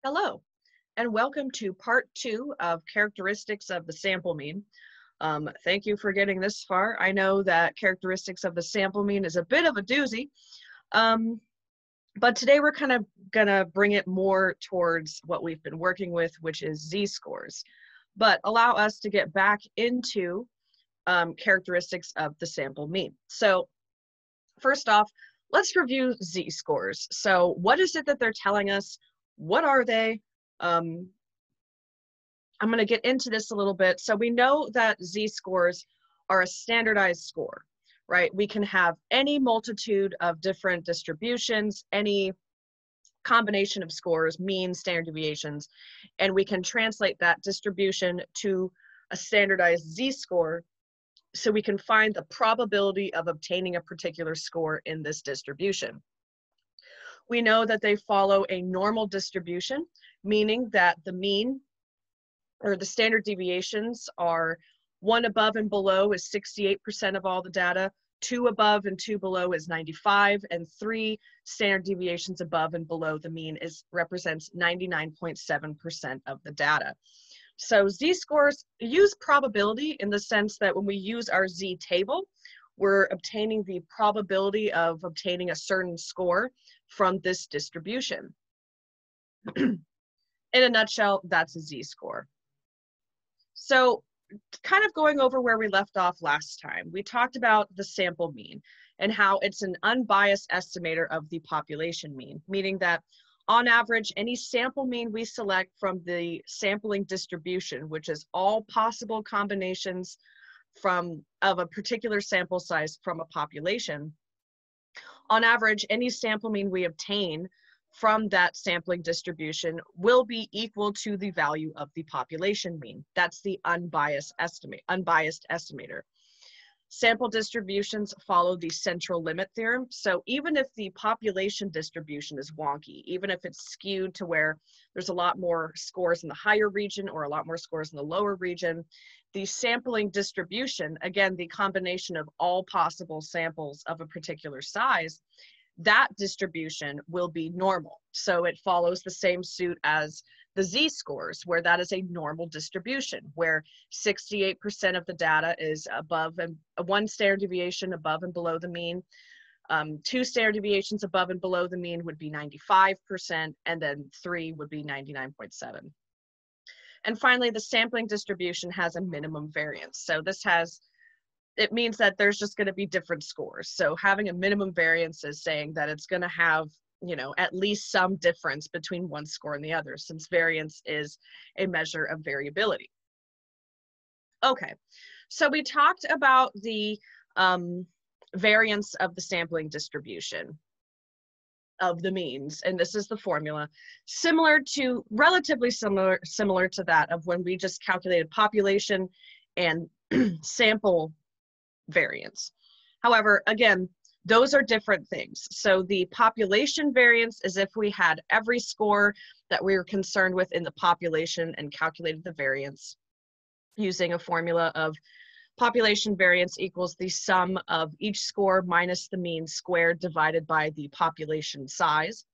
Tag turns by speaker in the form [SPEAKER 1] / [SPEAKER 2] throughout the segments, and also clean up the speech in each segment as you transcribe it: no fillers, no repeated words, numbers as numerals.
[SPEAKER 1] Hello, and welcome to part 2 of characteristics of the sample mean. Thank you for getting this far. I know that characteristics of the sample mean is a bit of a doozy, um, but today we're kind of gonna bring it more towards what we've been working with, which is z-scores. But allow us to get back into characteristics of the sample mean. So first off, let's review z-scores. So what is it that they're telling us? What are they? Um, I'm going to get into this a little bit. So we know that z-scores are a standardized score, right? We can have any multitude of different distributions, any combination of scores, means, standard deviations, and we can translate that distribution to a standardized z-score so we can find the probability of obtaining a particular score in this distribution. We know that they follow a normal distribution, meaning that the mean or the standard deviations are 1 above and below is 68% of all the data, 2 above and 2 below is 95, and 3 standard deviations above and below the mean represents 99.7% of the data. So z-scores use probability in the sense that when we use our z-table, we're obtaining the probability of obtaining a certain score from this distribution. In a nutshell, that's a z-score. So kind of going over where we left off last time, we talked about the sample mean and how it's an unbiased estimator of the population mean, meaning that on average, any sample mean we select from the sampling distribution, which is all possible combinations of a particular sample size from a population, on average, any sample mean we obtain from that sampling distribution will be equal to the value of the population mean. That's the unbiased estimator. Sample distributions follow the central limit theorem. So even if the population distribution is wonky, even if it's skewed to where there's a lot more scores in the higher region or a lot more scores in the lower region, the sampling distribution, again, the combination of all possible samples of a particular size, that distribution will be normal. So it follows the same suit as the z-scores, where that is a normal distribution, where 68% of the data is above and 1 standard deviation above and below the mean. 2 standard deviations above and below the mean would be 95%, and then 3 would be 99.7. And finally, the sampling distribution has a minimum variance. So it means that there's just going to be different scores. So having a minimum variance is saying that it's going to have, at least some difference between one score and the other, since variance is a measure of variability. Okay, so we talked about the variance of the sampling distribution of the means, and this is the formula, relatively similar to that of when we just calculated population and sample variance. However, again, those are different things. So the population variance is if we had every score that we were concerned with in the population and calculated the variance using a formula of population variance equals the sum of each score minus the mean squared divided by the population size.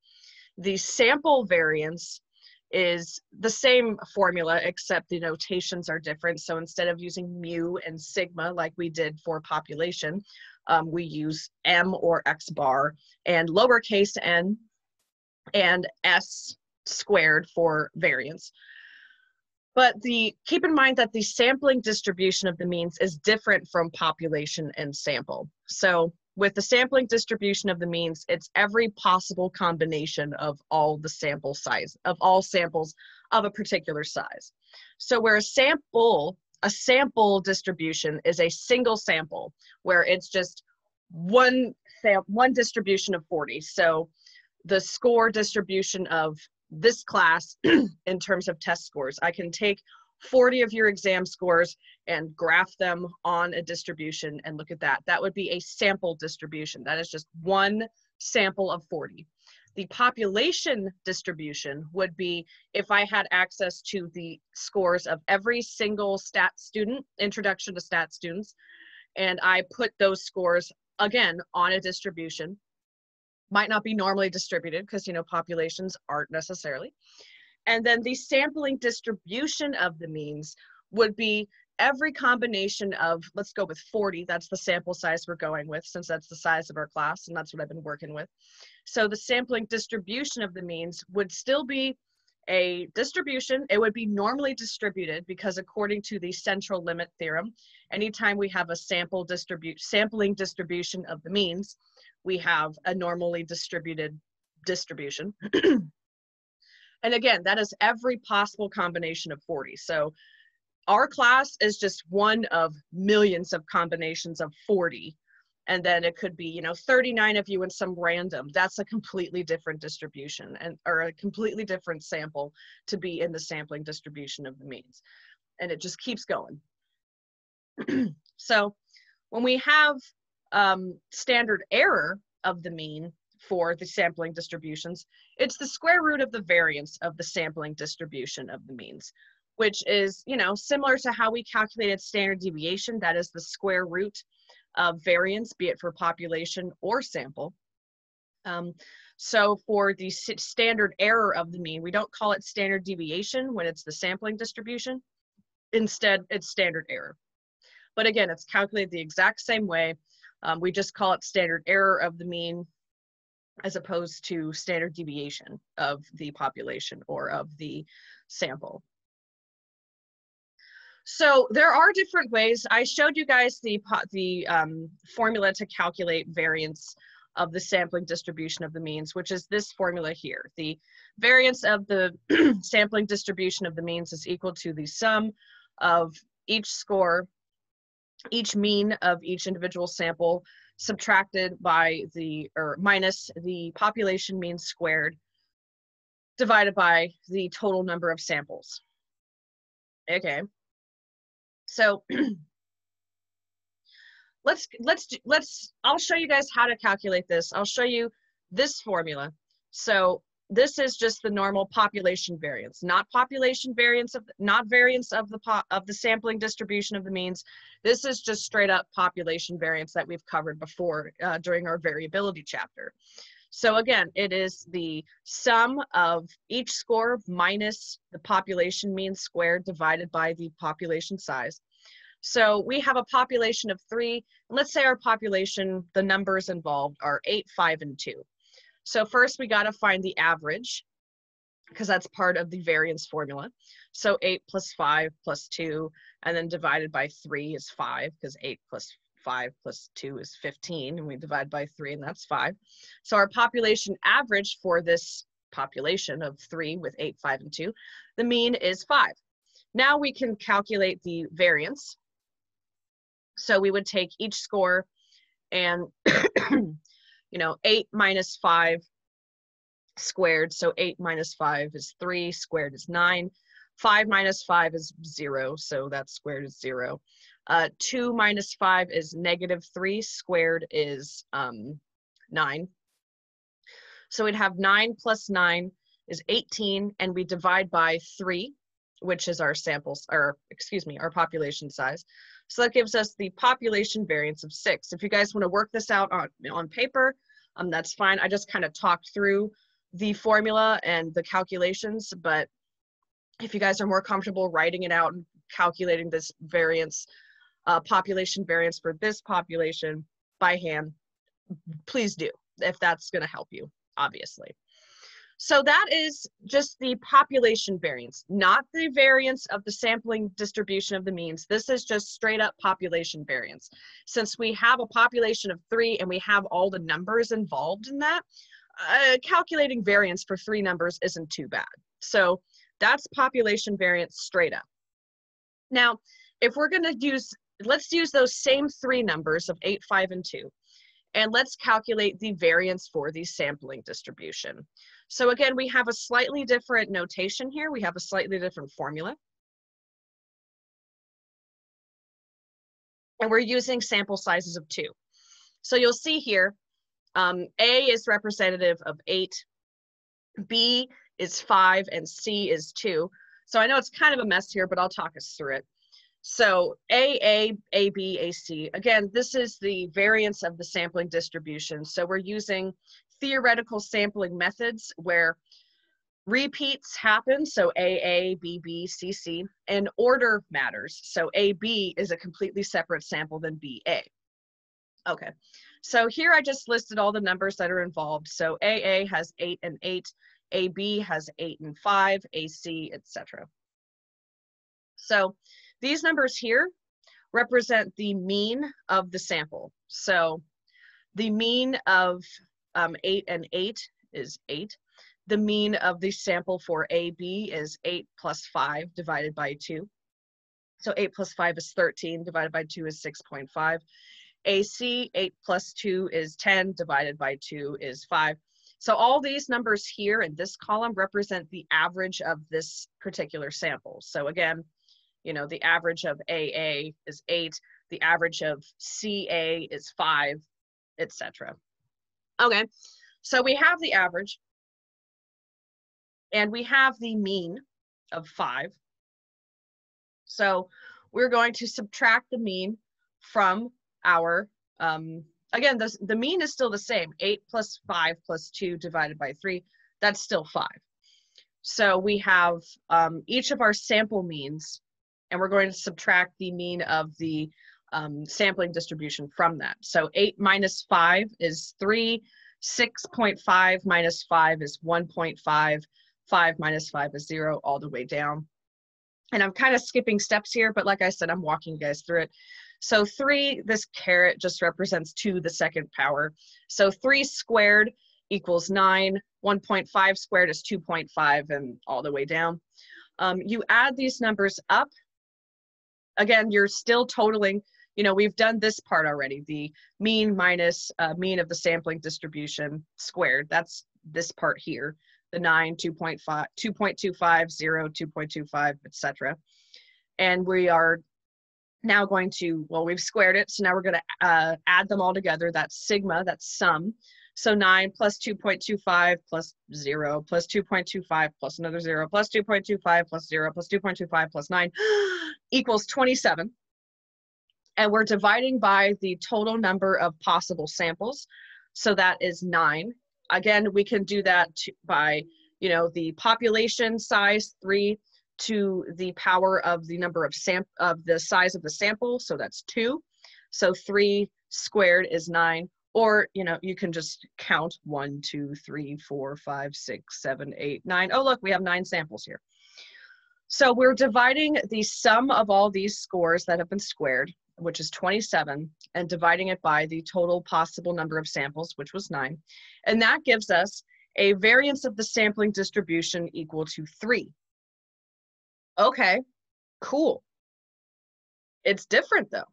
[SPEAKER 1] The sample variance is the same formula, except the notations are different. So instead of using mu and sigma like we did for population, we use m or x bar and lowercase n and s squared for variance. But keep in mind that the sampling distribution of the means is different from population and sample. So with the sampling distribution of the means, it's every possible combination of all the sample size, of all samples of a particular size. So where a sample distribution is a single sample, where it's just one distribution of 40. So the score distribution of this class in terms of test scores, I can take 40 of your exam scores and graph them on a distribution and look at that. That would be a sample distribution. That is just one sample of 40. The population distribution would be if I had access to the scores of every single stat student, introduction to stat students, and I put those scores, again, on a distribution. Might not be normally distributed because, populations aren't necessarily. And then the sampling distribution of the means would be every combination of, let's go with 40, that's the sample size we're going with since that's the size of our class and that's what I've been working with. So the sampling distribution of the means would still be a distribution. It would be normally distributed because according to the central limit theorem, anytime we have a sampling distribution of the means, we have a normally distributed distribution. And again, that is every possible combination of 40. So our class is just one of millions of combinations of 40. And then it could be, 39 of you and some random. That's a completely different distribution or a completely different sample to be in the sampling distribution of the means. And it just keeps going. So when we have standard error of the mean for the sampling distributions, it's the square root of the variance of the sampling distribution of the means, which is, similar to how we calculated standard deviation. That is the square root of variance, be it for population or sample. So for the standard error of the mean, we don't call it standard deviation when it's the sampling distribution. Instead, it's standard error. But again, it's calculated the exact same way. We just call it standard error of the mean as opposed to standard deviation of the population or of the sample. So there are different ways. I showed you guys the formula to calculate variance of the sampling distribution of the means, which is this formula here. The variance of the sampling distribution of the means is equal to the sum of each score, each mean of each individual sample subtracted by minus the population mean squared divided by the total number of samples. Okay. So I'll show you guys how to calculate this. I'll show you this formula. So this is just the normal population variance, not population variance not variance of the sampling distribution of the means. This is just straight up population variance that we've covered before during our variability chapter. So again, it is the sum of each score minus the population mean squared divided by the population size. So we have a population of 3. And let's say our population, the numbers involved are 8, 5, and 2. So first we got to find the average because that's part of the variance formula. So 8 plus 5 plus 2, and then divided by 3 is 5 because 8 plus 5 plus 2 is 15, and we divide by 3, and that's 5. So our population average for this population of 3 with 8, 5, and 2, the mean is 5. Now we can calculate the variance. So we would take each score and, 8 minus 5 squared. So 8 minus 5 is 3, squared is 9. 5 minus 5 is 0, so that squared is 0. 2 minus 5 is -3, squared is 9. So we'd have 9 plus 9 is 18, and we divide by 3, which is our our population size. So that gives us the population variance of 6. If you guys want to work this out on paper, that's fine. I just kind of talked through the formula and the calculations, but if you guys are more comfortable writing it out and calculating this variance, population variance for this population by hand, please do, if that's going to help you, obviously. So that is just the population variance, not the variance of the sampling distribution of the means. This is just straight up population variance. Since we have a population of 3 and we have all the numbers involved in that, calculating variance for 3 numbers isn't too bad. So that's population variance straight up. Now, if we're going to let's use those same 3 numbers of 8, 5, and 2. And let's calculate the variance for the sampling distribution. So again, we have a slightly different notation here. We have a slightly different formula. And we're using sample sizes of 2. So you'll see here, A is representative of 8, B is 5, and C is 2. So I know it's kind of a mess here, but I'll talk us through it. So AA, AB, AC, again, this is the variance of the sampling distribution. So we're using theoretical sampling methods where Repeats happen, so AA, BB, CC, and order matters. So AB is a completely separate sample than BA. Okay, so here I just listed all the numbers that are involved. So AA has 8 and 8, AB has 8 and 5, AC, etc. So these numbers here represent the mean of the sample. So the mean of 8 and 8 is 8. The mean of the sample for AB is 8 plus 5 divided by 2. So 8 plus 5 is 13, divided by 2 is 6.5. AC, 8 plus 2 is 10, divided by 2 is 5. So all these numbers here in this column represent the average of this particular sample. So again, you know, the average of AA is 8, the average of CA is 5, etc. Okay, so we have the average, and we have the mean of 5. So we're going to subtract the mean from our, again, the mean is still the same, 8 plus 5 plus 2 divided by 3, that's still 5. So we have each of our sample means, and we're going to subtract the mean of the sampling distribution from that. So 8 minus 5 is 3, 6.5 minus 5 is 1.5, 5 minus 5 is 0, all the way down. And I'm kind of skipping steps here, but like I said, I'm walking you guys through it. So 3, this caret just represents 2 to the second power. So 3 squared equals 9, 1.5 squared is 2.5, and all the way down. You add these numbers up. Again, you're still totaling, you know, we've done this part already, the mean minus mean of the sampling distribution squared. That's this part here, the 9, 2.5, 2.25, 0, 2.25, etc. And we are now going to, well, we've squared it, so now we're going to add them all together. That's sigma, that's sum. So 9 plus 2.25 plus 0 plus 2.25 plus another 0 plus 2.25 plus 0 plus 2.25 plus 9 equals 27. And we're dividing by the total number of possible samples. So that is 9. Again, we can do that by, you know, the population size 3 to the power of the number of the size of the sample. So that's 2. So 3 squared is 9. Or, you know, you can just count 1, 2, 3, 4, 5, 6, 7, 8, 9. Oh, look, we have 9 samples here. So we're dividing the sum of all these scores that have been squared, which is 27, and dividing it by the total possible number of samples, which was 9. And that gives us a variance of the sampling distribution equal to 3. Okay, cool. It's different though.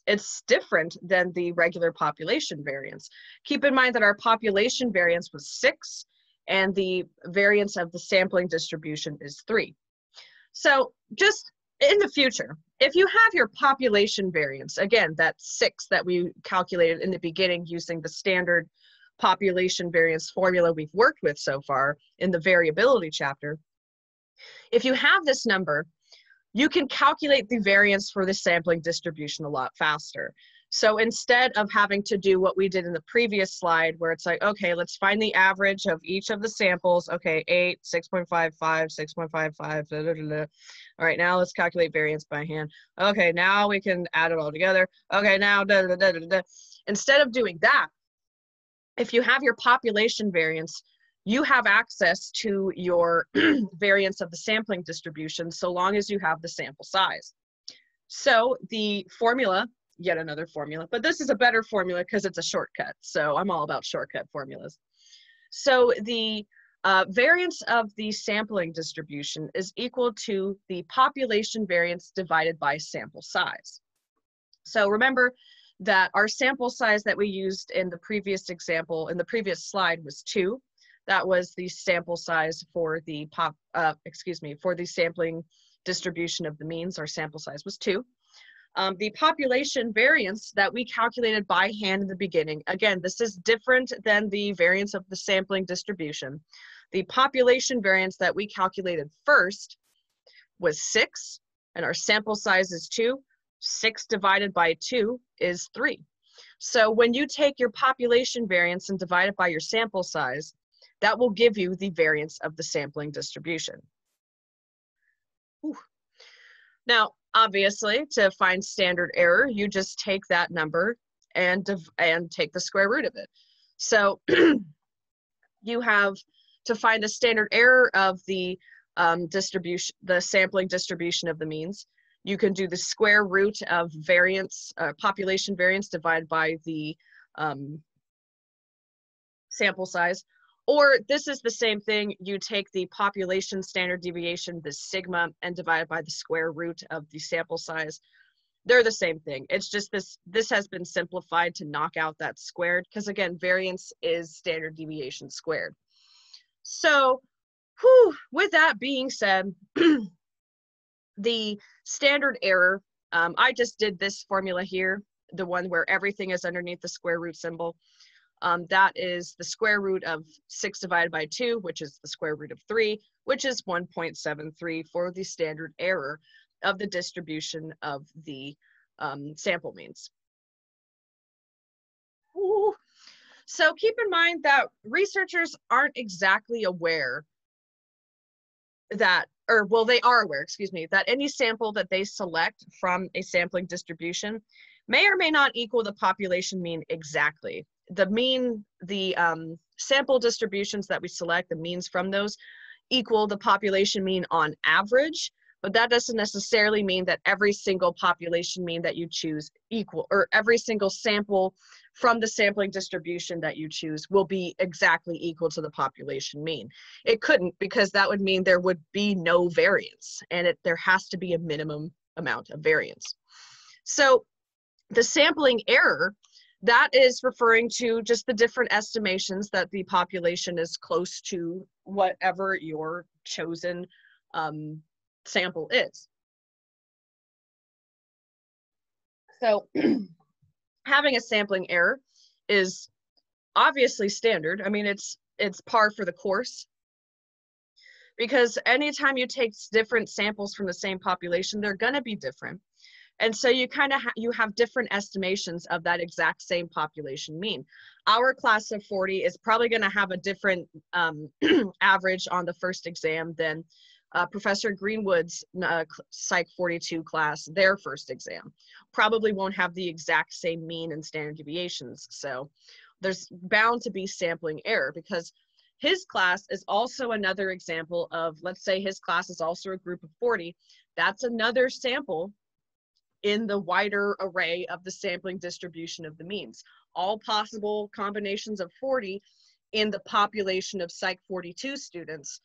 [SPEAKER 1] It's different than the regular population variance. Keep in mind that our population variance was 6, and the variance of the sampling distribution is 3. So just in the future, if you have your population variance, again, that 6 that we calculated in the beginning using the standard population variance formula we've worked with so far in the variability chapter, if you have this number, you can calculate the variance for the sampling distribution a lot faster. So instead of having to do what we did in the previous slide, where it's like, okay, let's find the average of each of the samples. Okay, 8, 6.55, 6.55, da, da, da, da. All right, now let's calculate variance by hand. Okay, now we can add it all together. Okay, now da, da, da, da, da. Instead of doing that, if you have your population variance, you have access to your variance of the sampling distribution so long as you have the sample size. So the formula, yet another formula, but this is a better formula because it's a shortcut. So I'm all about shortcut formulas. So the variance of the sampling distribution is equal to the population variance divided by sample size. So remember that our sample size that we used in the previous example, in the previous slide, was 2. That was the sample size for the for the sampling distribution of the means. Our sample size was 2. The population variance that we calculated by hand in the beginning, again, this is different than the variance of the sampling distribution. The population variance that we calculated first was 6, and our sample size is 2. 6 divided by 2 is 3. So when you take your population variance and divide it by your sample size, that will give you the variance of the sampling distribution. Whew. Now, obviously, to find standard error, you just take that number and take the square root of it. So you have to find the standard error of the sampling distribution of the means. You can do the square root of variance, population variance divided by the sample size. Or this is the same thing, you take the population standard deviation, the sigma, and divide it by the square root of the sample size. They're the same thing. It's just this has been simplified to knock out that squared, because again, variance is standard deviation squared. So, with that being said, the standard error, I just did this formula here, the one where everything is underneath the square root symbol. That is the square root of 6 divided by 2, which is the square root of 3, which is 1.73 for the standard error of the distribution of the sample means. Ooh. So keep in mind that researchers aren't exactly aware that, or well, they are aware, excuse me, that any sample that they select from a sampling distribution may or may not equal the population mean exactly. The mean, the sample distributions that we select, the means from those, equal the population mean on average, but that doesn't necessarily mean that every single population mean that you choose equal, or every single sample from the sampling distribution that you choose will be exactly equal to the population mean. It couldn't, because that would mean there would be no variance, and there has to be a minimum amount of variance. So the sampling error, that is referring to just the different estimations that the population is close to whatever your chosen sample is. So having a sampling error is obviously standard. I mean, it's par for the course, because anytime you take different samples from the same population, they're going to be different. And so you kind of you have different estimations of that exact same population mean. Our class of 40 is probably going to have a different average on the first exam than Professor Greenwood's Psych 42 class, their first exam. Probably won't have the exact same mean and standard deviations. So there's bound to be sampling error, because his class is also another example of, let's say his class is also a group of 40. That's another sample in the wider array of the sampling distribution of the means. All possible combinations of 40 in the population of Psych 42 students.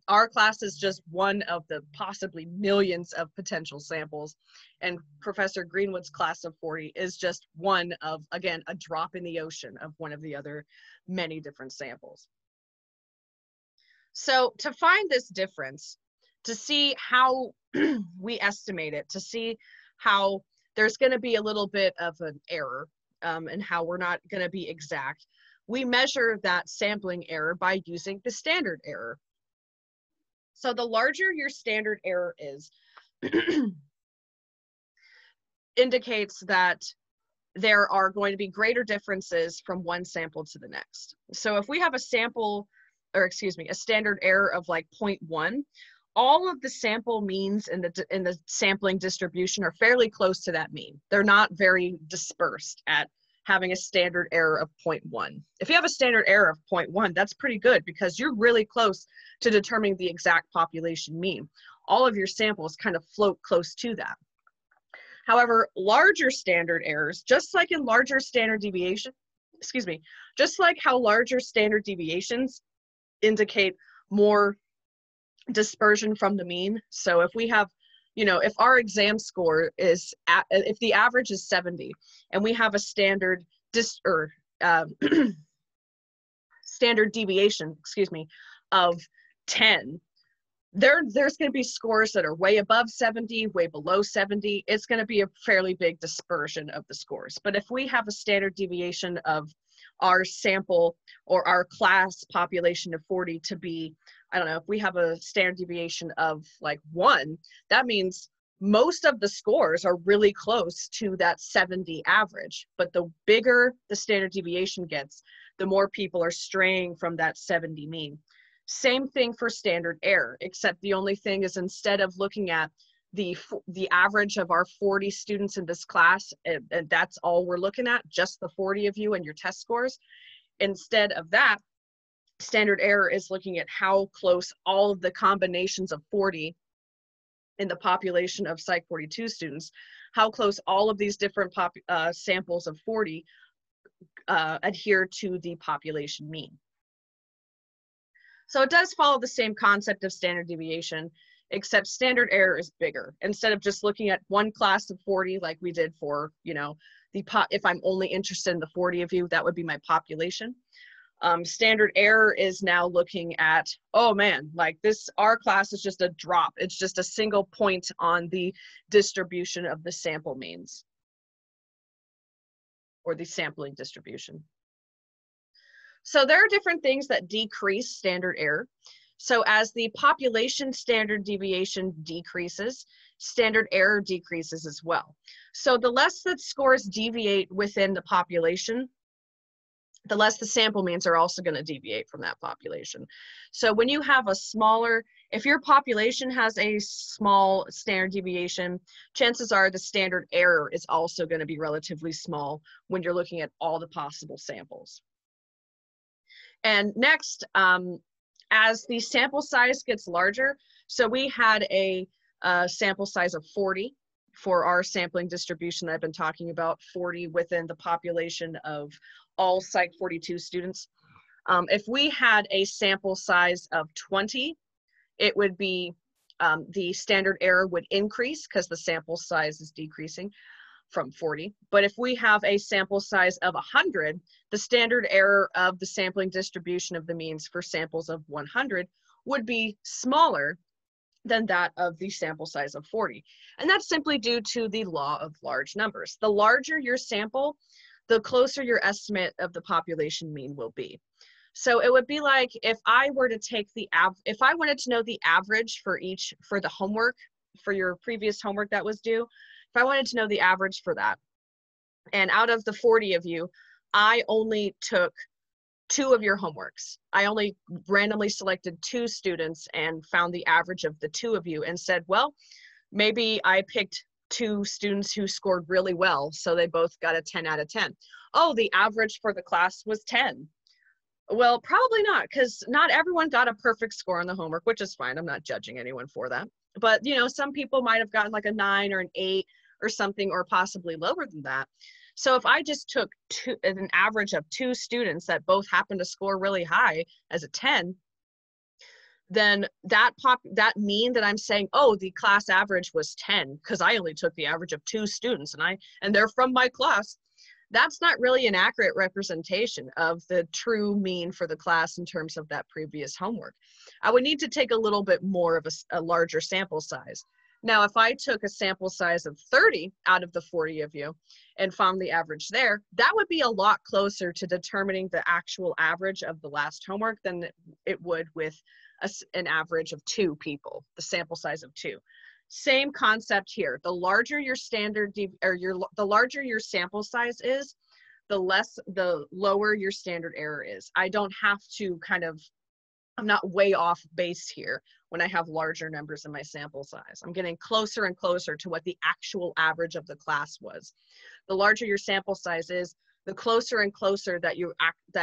[SPEAKER 1] Our class is just one of the possibly millions of potential samples, and Professor Greenwood's class of 40 is just one of, again, a drop in the ocean of one of the other many different samples. So to find this difference, to see how we estimate it, to see how there's going to be a little bit of an error and how we're not going to be exact, we measure that sampling error by using the standard error. So the larger your standard error is, indicates that there are going to be greater differences from one sample to the next. So if we have a sample, or excuse me, a standard error of like 0.1, all of the sample means in the sampling distribution are fairly close to that mean. They're not very dispersed at having a standard error of 0.1. If you have a standard error of 0.1, that's pretty good, because you're really close to determining the exact population mean. All of your samples kind of float close to that. However, larger standard errors, just like in larger standard deviation, excuse me, just like how larger standard deviations indicate more dispersion from the mean. So if we have, you know, if our exam score is, if the average is 70 and we have a standard standard deviation, excuse me, of 10, there's going to be scores that are way above 70, way below 70. It's going to be a fairly big dispersion of the scores. But if we have a standard deviation of our sample or our class population of 40 to be, I don't know, if we have a standard deviation of like 1, that means most of the scores are really close to that 70 average. But the bigger the standard deviation gets, the more people are straying from that 70 mean. Same thing for standard error, except the only thing is instead of looking at the average of our 40 students in this class, and that's all we're looking at, just the 40 of you and your test scores. Instead of that, standard error is looking at how close all of the combinations of 40 in the population of Psych 42 students, how close all of these different samples of 40 adhere to the population mean. So it does follow the same concept of standard deviation, except standard error is bigger. Instead of just looking at one class of 40 like we did for, you know, if I'm only interested in the 40 of you, that would be my population. Standard error is now looking at, oh man, like our class is just a drop. It's just a single point on the distribution of the sample means, or the sampling distribution. So there are different things that decrease standard error. So as the population standard deviation decreases, standard error decreases as well. So the less that scores deviate within the population, the less the sample means are also going to deviate from that population. So when you have a smaller, if your population has a small standard deviation, chances are the standard error is also going to be relatively small when you're looking at all the possible samples. And next, as the sample size gets larger, so we had a sample size of 40 for our sampling distribution that I've been talking about, 40 within the population of all Psych 42 students. If we had a sample size of 20, it would be, the standard error would increase because the sample size is decreasing from 40. But if we have a sample size of 100, the standard error of the sampling distribution of the means for samples of 100 would be smaller than that of the sample size of 40. And that's simply due to the law of large numbers. The larger your sample, the closer your estimate of the population mean will be. So it would be like if I were to take if I wanted to know the average for the homework, for your previous homework that was due, if I wanted to know the average for that, and out of the 40 of you, I only took 2 of your homeworks. I only randomly selected 2 students and found the average of the 2 of you and said, well, maybe I picked 2 students who scored really well, so they both got a 10 out of 10. Oh, the average for the class was 10. Well, probably not, because not everyone got a perfect score on the homework, which is fine. I'm not judging anyone for that. But, you know, some people might have gotten like a 9 or an 8 or something, or possibly lower than that. So if I just took an average of 2 students that both happened to score really high as a 10, then that mean that I'm saying, oh, the class average was 10 because I only took the average of 2 students and they're from my class. That's not really an accurate representation of the true mean for the class in terms of that previous homework. I would need to take a little bit more of a larger sample size. Now, if I took a sample size of 30 out of the 40 of you and found the average there, that would be a lot closer to determining the actual average of the last homework than it would with an average of 2 people, the sample size of 2. Same concept here. The larger your the larger your sample size is, the lower your standard error is. I don't have to I'm not way off base here when I have larger numbers in my sample size. I'm getting closer and closer to what the actual average of the class was. The larger your sample size is, the closer and closer that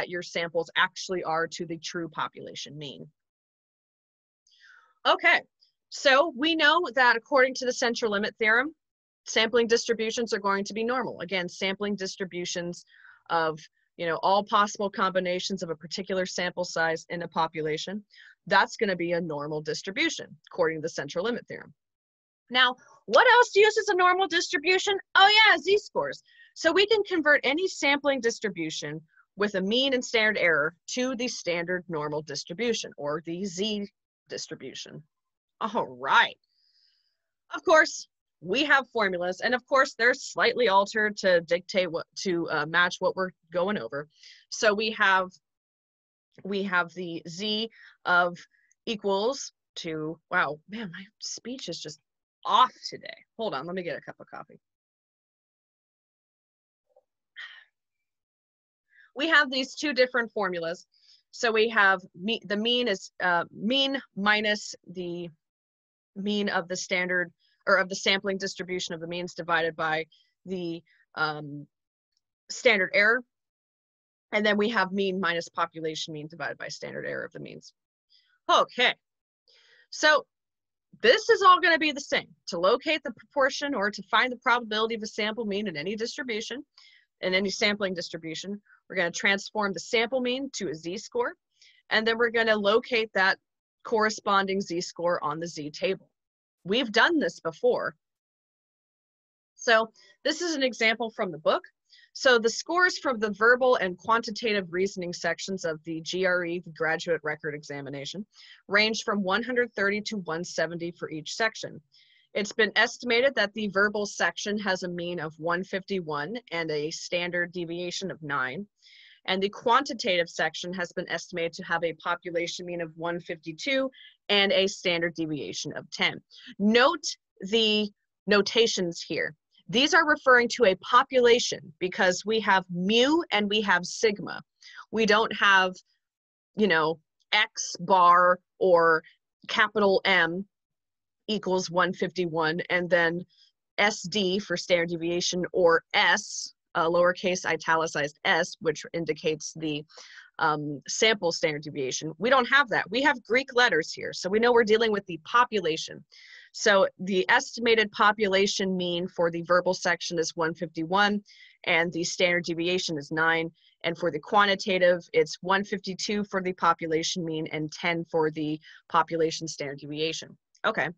[SPEAKER 1] your samples actually are to the true population mean. Okay. So we know that according to the central limit theorem, sampling distributions are going to be normal. Again, sampling distributions of, you know, all possible combinations of a particular sample size in a population, that's going to be a normal distribution according to the central limit theorem. Now, what else uses a normal distribution? Oh yeah, z-scores. So we can convert any sampling distribution with a mean and standard error to the standard normal distribution, or the z distribution. All right. Of course, we have formulas, and of course, they're slightly altered to dictate match what we're going over. So we have the z of equals to, wow, man, my speech is just off today. Hold on, let me get a cup of coffee. we have these two different formulas. So we have the mean is mean minus the mean of the standard or of the sampling distribution of the means divided by the standard error. And then we have mean minus population mean divided by standard error of the means. Okay, so this is all going to be the same. To locate the proportion or to find the probability of a sample mean in any distribution, in any sampling distribution, we're going to transform the sample mean to a z-score, and then we're going to locate that corresponding z-score on the z-table. We've done this before. So this is an example from the book. So the scores from the verbal and quantitative reasoning sections of the GRE, the Graduate Record Examination, range from 130 to 170 for each section. It's been estimated that the verbal section has a mean of 151 and a standard deviation of 9. And the quantitative section has been estimated to have a population mean of 152 and a standard deviation of 10. Note the notations here. These are referring to a population because we have mu and we have sigma. We don't have, you know, X bar or capital M equals 151 and then SD for standard deviation or S, lowercase italicized s, which indicates the sample standard deviation. We don't have that. We have Greek letters here, so we know we're dealing with the population. So the estimated population mean for the verbal section is 151, and the standard deviation is 9. And for the quantitative, it's 152 for the population mean and 10 for the population standard deviation. Okay.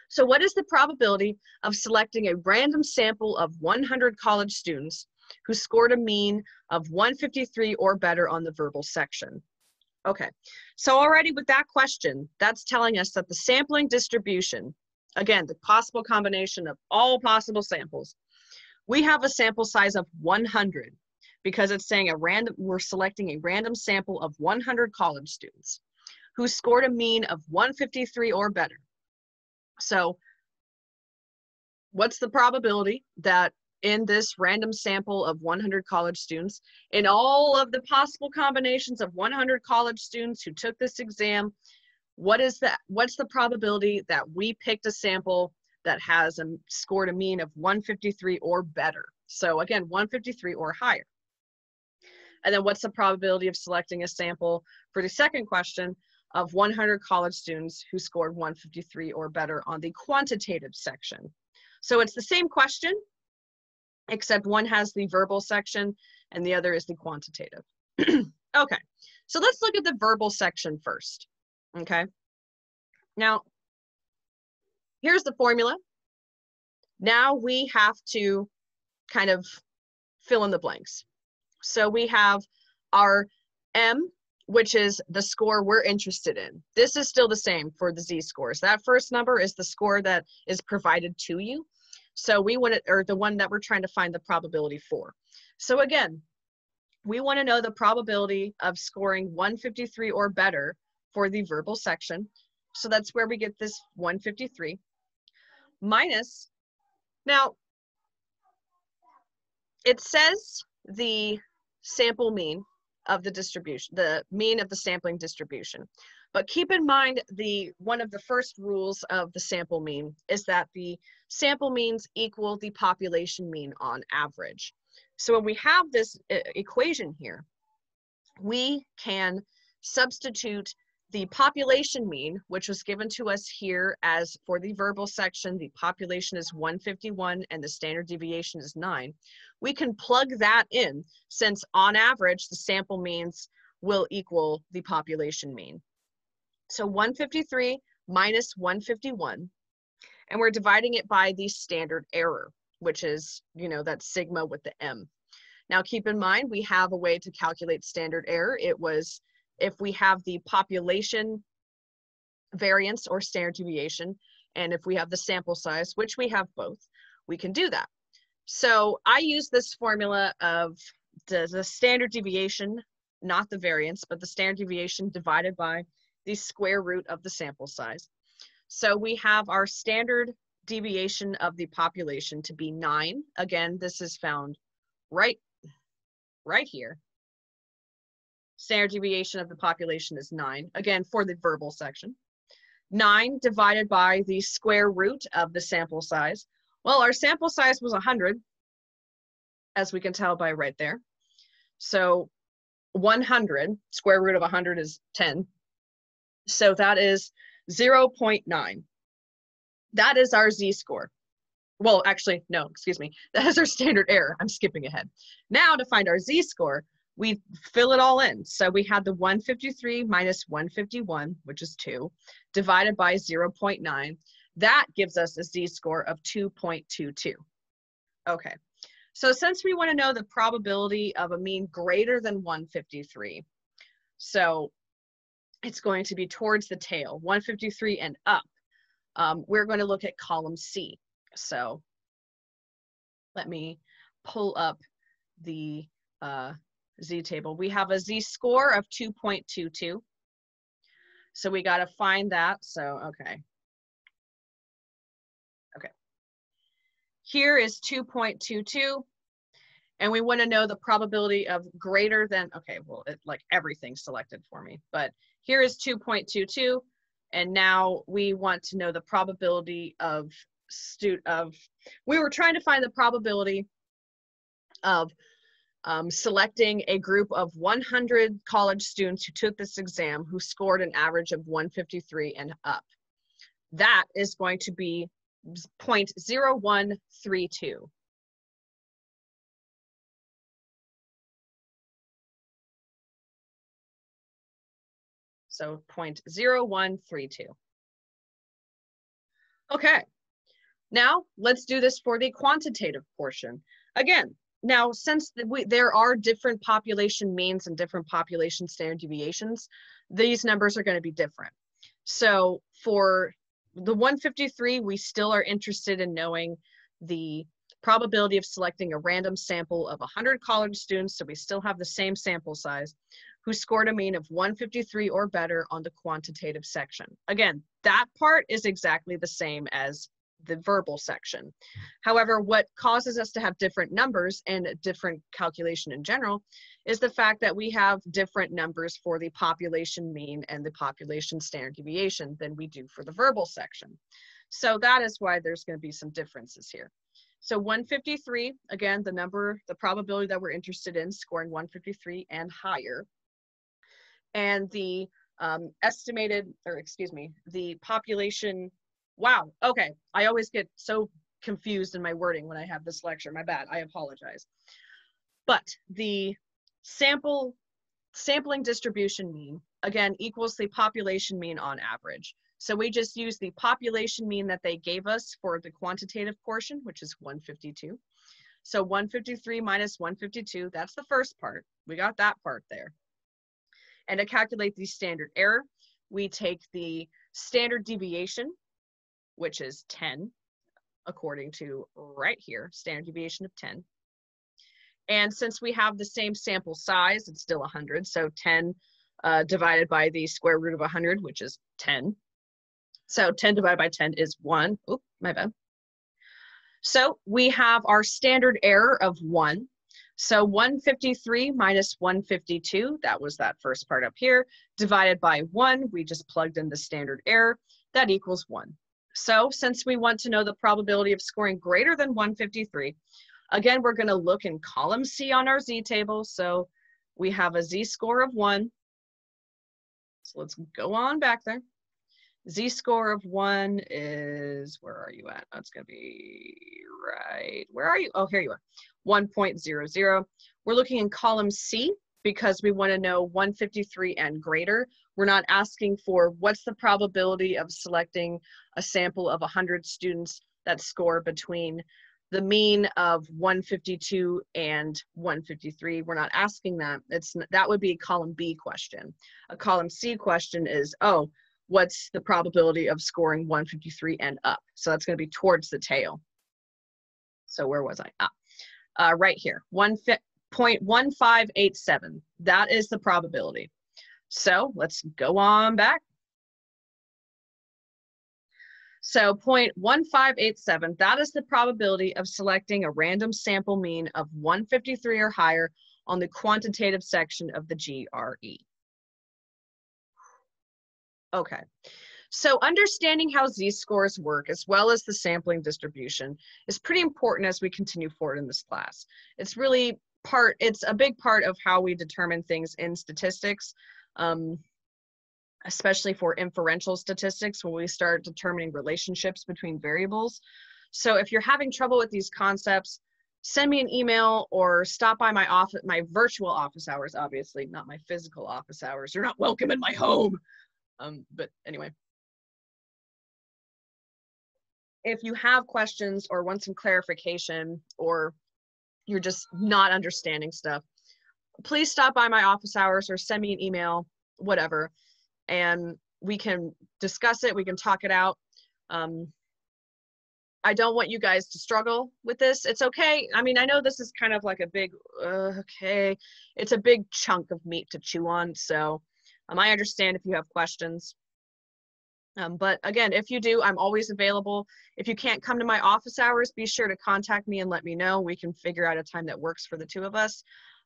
[SPEAKER 1] So what is the probability of selecting a random sample of 100 college students who scored a mean of 153 or better on the verbal section? Okay, so already with that question, that's telling us that the sampling distribution, again, the possible combination of all possible samples, we have a sample size of 100 because it's saying we're selecting a random sample of 100 college students who scored a mean of 153 or better. So what's the probability that in this random sample of 100 college students, in all of the possible combinations of 100 college students who took this exam, what's the probability that we picked a sample that has scored a mean of 153 or better? So again, 153 or higher. And then what's the probability of selecting a sample for the second question of 100 college students who scored 153 or better on the quantitative section? So it's the same question, except one has the verbal section and the other is the quantitative. Okay, so let's look at the verbal section first, okay? Now, here's the formula. Now we have to kind of fill in the blanks. So we have our M, which is the score we're interested in. This is still the same for the z-scores. That first number is the score that is provided to you. So we want it, or the one that we're trying to find the probability for. So again, we want to know the probability of scoring 153 or better for the verbal section. So that's where we get this 153 minus, now it says the sample mean of the distribution, the mean of the sampling distribution. But keep in mind, one of the first rules of the sample mean is that the sample means equal the population mean on average. So when we have this equation here, we can substitute the population mean, which was given to us here as for the verbal section, the population is 151 and the standard deviation is 9. We can plug that in since on average, the sample means will equal the population mean. So 153 minus 151, and we're dividing it by the standard error, which is, you know, that sigma with the M. Now keep in mind, we have a way to calculate standard error. It was if we have the population variance or standard deviation, and if we have the sample size, which we have both, we can do that. So I use this formula of the standard deviation, not the variance, but the standard deviation divided by the square root of the sample size. So we have our standard deviation of the population to be 9. Again, this is found right here. Standard deviation of the population is 9, again, for the verbal section. 9 divided by the square root of the sample size. Well, our sample size was 100, as we can tell by right there. So 100, square root of 100 is 10. So that is 0.9. That is our z-score. Well, actually, no, excuse me. That is our standard error. I'm skipping ahead. Now to find our z-score, we fill it all in. So we had the 153 minus 151, which is 2, divided by 0.9. That gives us a z-score of 2.22. Okay, so since we want to know the probability of a mean greater than 153, so it's going to be towards the tail, 153 and up, we're going to look at column C. So let me pull up the z-table. We have a z-score of 2.22. So we got to find that. So, okay. Here is 2.22. And we want to know the probability of greater than, okay, well, like everything's selected for me. But here is 2.22. And now we want to know the probability of we were trying to find the probability of selecting a group of 100 college students who took this exam who scored an average of 153 and up. That is going to be 0.0132. So 0.0132. Okay, now let's do this for the quantitative portion. Again, now since there are different population means and different population standard deviations, these numbers are going to be different. So for the 153, we still are interested in knowing the probability of selecting a random sample of 100 college students, so we still have the same sample size, who scored a mean of 153 or better on the quantitative section. Again, that part is exactly the same as the verbal section. However, what causes us to have different numbers and different calculation in general is the fact that we have different numbers for the population mean and the population standard deviation than we do for the verbal section. So that is why there's going to be some differences here. So 153, again, the probability that we're interested in, scoring 153 and higher. And the the population, wow, okay. I always get so confused in my wording when I have this lecture, my bad, I apologize. But the sampling distribution mean, again, equals the population mean on average. So we just use the population mean that they gave us for the quantitative portion, which is 152. So 153 minus 152, that's the first part. We got that part there. And to calculate the standard error, we take the standard deviation, which is 10, according to right here, standard deviation of 10. And since we have the same sample size, it's still 100. So 10 divided by the square root of 100, which is 10. So 10 divided by 10 is 1. Oop, my bad. So we have our standard error of 1. So 153 minus 152, that was that first part up here, divided by 1, we just plugged in the standard error, that equals 1. So since we want to know the probability of scoring greater than 153, again, we're going to look in column C on our z-table. So we have a z-score of 1. So let's go on back there. Z-score of 1 is, where are you at? That's going to be right. Where are you? Oh, here you are. 1.00. We're looking in column C because we want to know 153 and greater. We're not asking for what's the probability of selecting a sample of 100 students that score between the mean of 152 and 153. We're not asking that. That would be a column B question. A column C question is, oh, what's the probability of scoring 153 and up? So that's going to be towards the tail. So where was I? Right here, 0.1587. That is the probability. So let's go on back. So 0.1587, that is the probability of selecting a random sample mean of 153 or higher on the quantitative section of the GRE. Okay, so understanding how z-scores work as well as the sampling distribution is pretty important as we continue forward in this class. It's really it's a big part of how we determine things in statistics, especially for inferential statistics when we start determining relationships between variables. So if you're having trouble with these concepts, send me an email or stop by my office, my virtual office hours, obviously, not my physical office hours. You're not welcome in my home. But anyway, if you have questions or want some clarification or you're just not understanding stuff, please stop by my office hours or send me an email, whatever, and we can discuss it. We can talk it out. I don't want you guys to struggle with this. It's okay. I mean, I know this is kind of like a big, okay, it's a big chunk of meat to chew on. So I understand if you have questions. But again, if you do, I'm always available. If you can't come to my office hours, be sure to contact me and let me know. We can figure out a time that works for the two of us.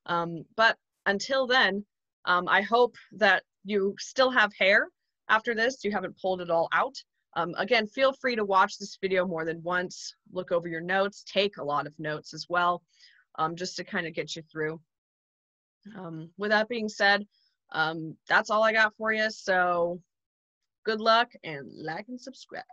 [SPEAKER 1] But until then, I hope that you still have hair after this. You haven't pulled it all out. Again, feel free to watch this video more than once, look over your notes, take a lot of notes as well, just to kind of get you through. With that being said, that's all I got for you. So good luck and like and subscribe.